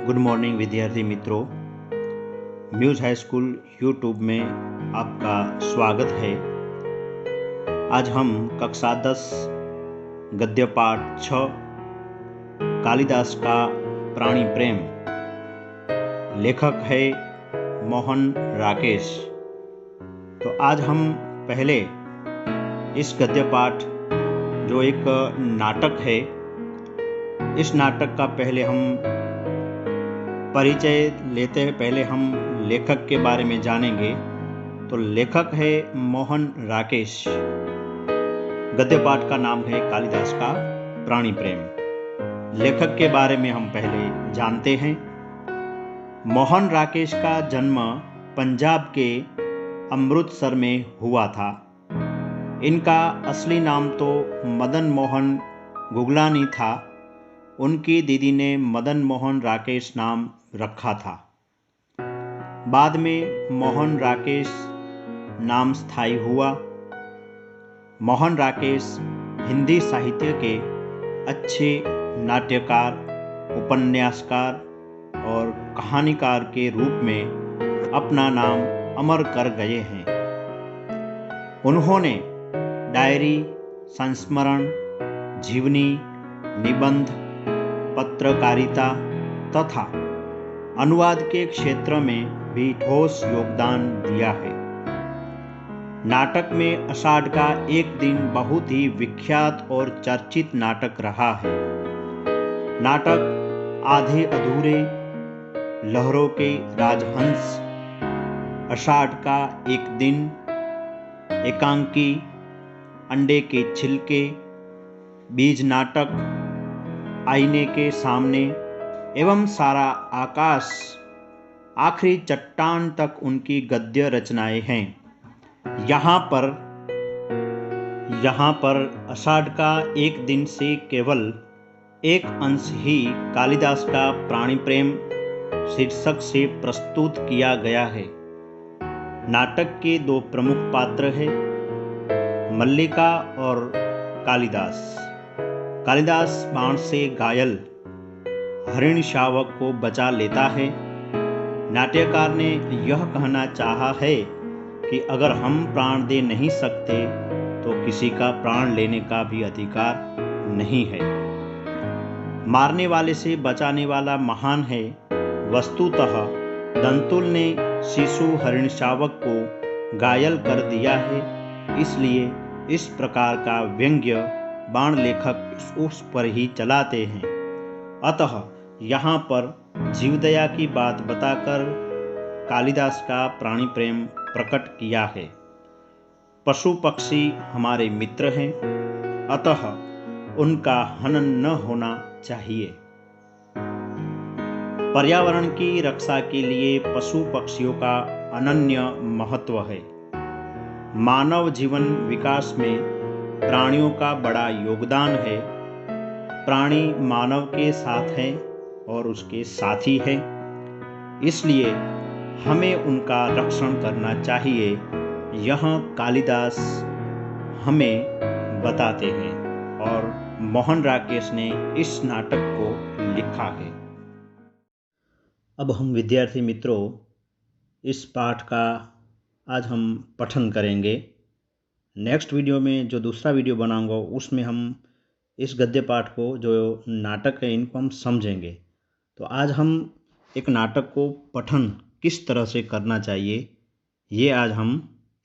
Good morning विद्यार्थी मित्रों, muse high school YouTube में आपका स्वागत है। आज हम कक्षा 10 गद्य पाठ 6 कालिदास का प्राणी प्रेम, लेखक है मोहन राकेश। तो आज हम पहले इस गद्य पाठ जो एक नाटक है, इस नाटक का पहले हम परिचय लेते हैं। पहले हम लेखक के बारे में जानेंगे। तो लेखक है मोहन राकेश। गद्य पाठ का नाम है कालिदास का प्राणी प्रेम। लेखक के बारे में हम पहले जानते हैं। मोहन राकेश का जन्म पंजाब के अमृतसर में हुआ था। इनका असली नाम तो मदन मोहन गुगलानी था। उनकी दीदी ने मदन मोहन राकेश नाम रखा था। बाद में मोहन राकेश नाम स्थायी हुआ। मोहन राकेश हिंदी साहित्य के अच्छे नाट्यकार, उपन्यासकार और कहानीकार के रूप में अपना नाम अमर कर गए हैं। उन्होंने डायरी, संस्मरण, जीवनी, निबंध, पत्रकारिता तथा अनुवाद के क्षेत्र में भी ठोस योगदान दिया है। नाटक में आषाढ़ का एक दिन बहुत ही विख्यात और चर्चित नाटक रहा है। नाटक आधे अधूरे, लहरों के राजहंस, आषाढ़ का एक दिन, एकांकी, अंडे के छिलके, बीज नाटक, आईने के सामने एवं सारा आकाश, आखिरी चट्टान तक उनकी गद्य रचनाएं हैं। यहाँ पर आषाढ़ का एक दिन से केवल एक अंश ही कालिदास का प्राणी प्रेम शीर्षक से प्रस्तुत किया गया है। नाटक के दो प्रमुख पात्र हैं, मल्लिका और कालिदास। कालिदास बाण से घायल हरिण शावक को बचा लेता है। नाट्यकार ने यह कहना चाहा है कि अगर हम प्राण दे नहीं सकते तो किसी का प्राण लेने का भी अधिकार नहीं है। मारने वाले से बचाने वाला महान है। वस्तुतः दंतुल ने शिशु हरिण शावक को घायल कर दिया है, इसलिए इस प्रकार का व्यंग्य बाण लेखक उस पर ही चलाते हैं। अतः यहाँ पर जीवदया की बात बताकर कालिदास का प्राणी प्रेम प्रकट किया है। पशु पक्षी हमारे मित्र हैं, अतः उनका हनन न होना चाहिए। पर्यावरण की रक्षा के लिए पशु पक्षियों का अनन्य महत्व है। मानव जीवन विकास में प्राणियों का बड़ा योगदान है। प्राणी मानव के साथ है और उसके साथी है, इसलिए हमें उनका रक्षण करना चाहिए। यह कालिदास हमें बताते हैं और मोहन राकेश ने इस नाटक को लिखा है। अब हम विद्यार्थी मित्रों इस पाठ का आज हम पठन करेंगे। नेक्स्ट वीडियो में जो दूसरा वीडियो बनाऊंगा उसमें हम इस गद्य पाठ को, जो नाटक है, इनको हम समझेंगे। तो आज हम एक नाटक को पठन किस तरह से करना चाहिए, ये आज हम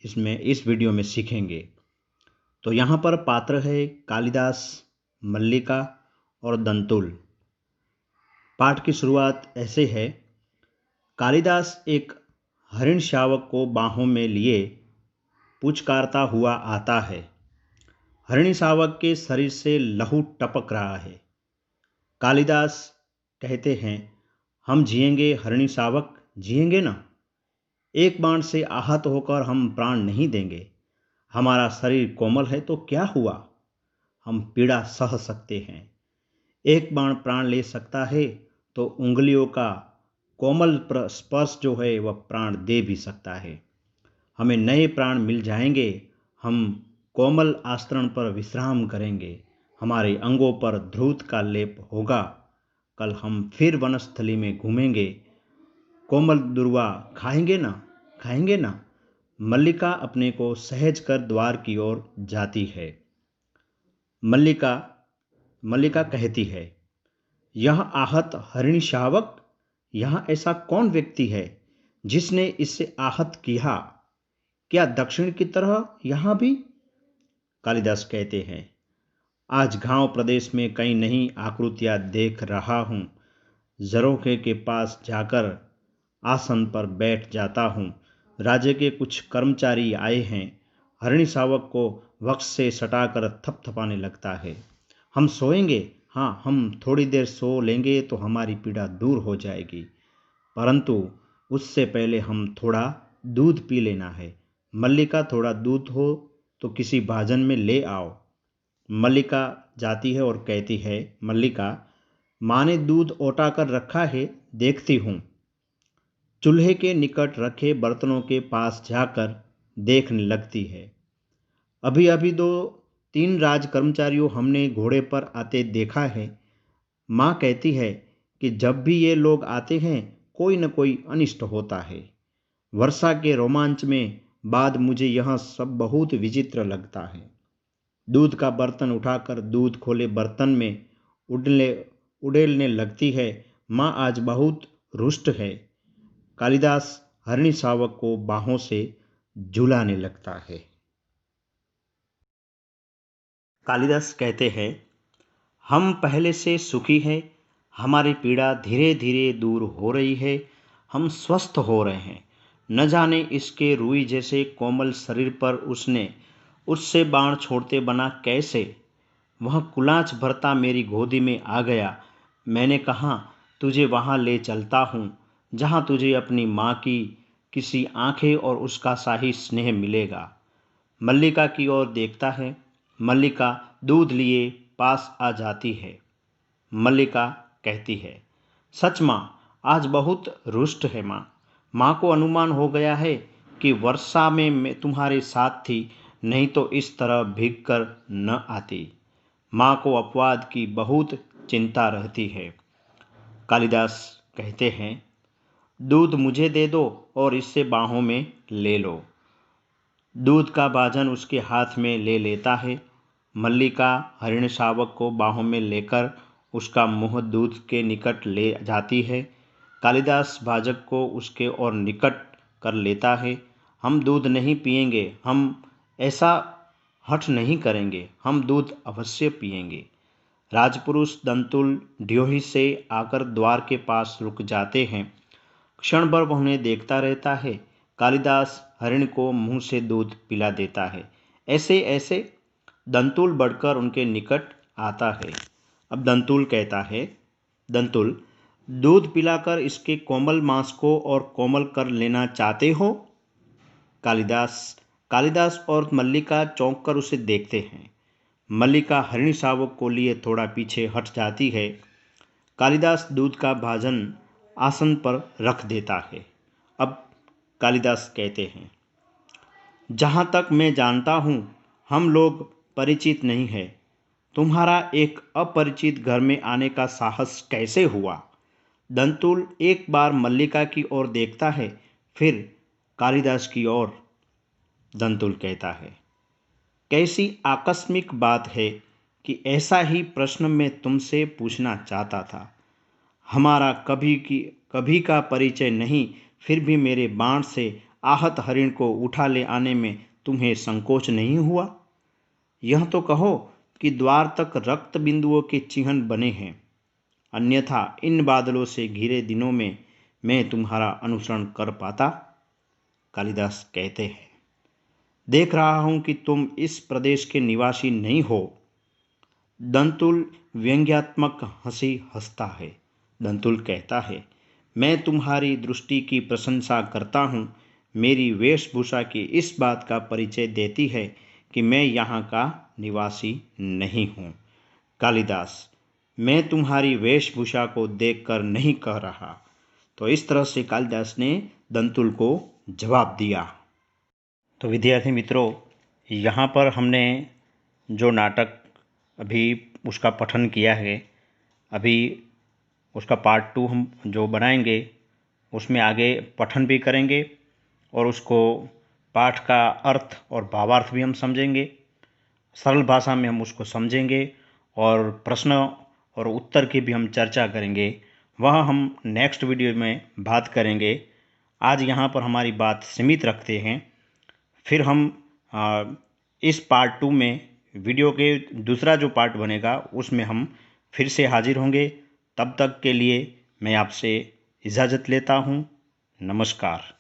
इस वीडियो में सीखेंगे। तो यहाँ पर पात्र है कालिदास, मल्लिका और दंतुल। पाठ की शुरुआत ऐसे है। कालिदास एक हरिण शावक को बाहों में लिए पुचकारता हुआ आता है। हरिणी शावक के शरीर से लहू टपक रहा है। कालिदास कहते हैं, हम जिएंगे हरिणी शावक, जिएंगे ना। एक बाण से आहत होकर हम प्राण नहीं देंगे। हमारा शरीर कोमल है तो क्या हुआ, हम पीड़ा सह सकते हैं। एक बाण प्राण ले सकता है तो उंगलियों का कोमल स्पर्श जो है वह प्राण दे भी सकता है। हमें नए प्राण मिल जाएंगे। हम कोमल आस्तरण पर विश्राम करेंगे। हमारे अंगों पर ध्रुत का लेप होगा। कल हम फिर वनस्थली में घूमेंगे। कोमल दुर्वा खाएंगे ना, खाएंगे ना। मल्लिका अपने को सहज कर द्वार की ओर जाती है। मल्लिका मल्लिका कहती है, यह आहत हरिणी शावक, यहाँ ऐसा कौन व्यक्ति है जिसने इससे आहत किया? क्या दक्षिण की तरह यहाँ भी? कालिदास कहते हैं, आज गांव प्रदेश में कई नई आकृतियां देख रहा हूँ। झरोखे के पास जाकर आसन पर बैठ जाता हूँ। राज्य के कुछ कर्मचारी आए हैं। हरिणी शावक को वक्ष से सटाकर थपथपाने लगता है। हम सोएंगे, हाँ, हम थोड़ी देर सो लेंगे तो हमारी पीड़ा दूर हो जाएगी, परंतु उससे पहले हम थोड़ा दूध पी लेना है। मल्लिका, थोड़ा दूध हो तो किसी भाजन में ले आओ। मल्लिका जाती है और कहती है, मल्लिका, माँ ने दूध ओटा कर रखा है, देखती हूँ। चूल्हे के निकट रखे बर्तनों के पास जाकर देखने लगती है। अभी अभी 2-3 राज कर्मचारियों हमने घोड़े पर आते देखा है। माँ कहती है कि जब भी ये लोग आते हैं कोई न कोई अनिष्ट होता है। वर्षा के रोमांच में बाद मुझे यह सब बहुत विचित्र लगता है। दूध का बर्तन उठाकर दूध खोले बर्तन में उड़ेलने लगती है। माँ आज बहुत रुष्ट है। कालिदास हरिणी शावक को बाहों से झुलाने लगता है। कालिदास कहते हैं, हम पहले से सुखी हैं। हमारी पीड़ा धीरे धीरे दूर हो रही है। हम स्वस्थ हो रहे हैं। न जाने इसके रुई जैसे कोमल शरीर पर उससे बाण छोड़ते बना कैसे। वह कुलाच भरता मेरी गोदी में आ गया। मैंने कहा, तुझे वहाँ ले चलता हूँ जहाँ तुझे अपनी माँ की किसी आंखें और उसका शाही स्नेह मिलेगा। मल्लिका की ओर देखता है। मल्लिका दूध लिए पास आ जाती है। मल्लिका कहती है, सच माँ, आज बहुत रुष्ट है माँ। माँ को अनुमान हो गया है कि वर्षा में मैं तुम्हारे साथ थी, नहीं तो इस तरह भीग कर न आती। माँ को अपवाद की बहुत चिंता रहती है। कालिदास कहते हैं, दूध मुझे दे दो और इससे बाहों में ले लो। दूध का भाजन उसके हाथ में ले लेता है। मल्लिका हरिण शावक को बाहों में लेकर उसका मुंह दूध के निकट ले जाती है। कालिदास भाजक को उसके और निकट कर लेता है। हम दूध नहीं पिएंगे, हम ऐसा हठ नहीं करेंगे, हम दूध अवश्य पिएंगे। राजपुरुष दंतुल ड्योही से आकर द्वार के पास रुक जाते हैं। क्षण भर वह उन्हें देखता रहता है। कालिदास हरिण को मुंह से दूध पिला देता है। ऐसे ऐसे दंतुल बढ़कर उनके निकट आता है। अब दंतुल कहता है, दंतुल, दूध पिलाकर इसके कोमल मांस को और कोमल कर लेना चाहते हो? कालिदास और मल्लिका चौंक कर उसे देखते हैं। मल्लिका हरिणी शावक को लिए थोड़ा पीछे हट जाती है। कालिदास दूध का भाजन आसन पर रख देता है। अब कालिदास कहते हैं, जहाँ तक मैं जानता हूँ हम लोग परिचित नहीं है। तुम्हारा एक अपरिचित घर में आने का साहस कैसे हुआ? दंतुल एक बार मल्लिका की ओर देखता है, फिर कालिदास की ओर। दंतुल कहता है, कैसी आकस्मिक बात है कि ऐसा ही प्रश्न मैं तुमसे पूछना चाहता था। हमारा कभी का परिचय नहीं, फिर भी मेरे बाण से आहत हरिण को उठा ले आने में तुम्हें संकोच नहीं हुआ? यह तो कहो कि द्वार तक रक्त बिंदुओं के चिन्ह बने हैं, अन्यथा इन बादलों से घिरे दिनों में मैं तुम्हारा अनुसरण कर पाता? कालिदास कहते हैं, देख रहा हूं कि तुम इस प्रदेश के निवासी नहीं हो। दंतुल व्यंग्यात्मक हंसी हंसता है। दंतुल कहता है, मैं तुम्हारी दृष्टि की प्रशंसा करता हूँ। मेरी वेशभूषा की इस बात का परिचय देती है कि मैं यहाँ का निवासी नहीं हूँ। कालिदास, मैं तुम्हारी वेशभूषा को देखकर नहीं कह रहा। तो इस तरह से कालिदास ने दंतुल को जवाब दिया। तो विद्यार्थी मित्रों, यहाँ पर हमने जो नाटक अभी उसका पठन किया है, अभी उसका पार्ट 2 हम जो बनाएंगे उसमें आगे पठन भी करेंगे और उसको पाठ का अर्थ और भावार्थ भी हम समझेंगे। सरल भाषा में हम उसको समझेंगे और प्रश्न और उत्तर की भी हम चर्चा करेंगे। वह हम नेक्स्ट वीडियो में बात करेंगे। आज यहाँ पर हमारी बात सीमित रखते हैं। फिर हम इस पार्ट 2 में वीडियो के दूसरा जो पार्ट बनेगा उसमें हम फिर से हाजिर होंगे। तब तक के लिए मैं आपसे इजाज़त लेता हूँ। नमस्कार।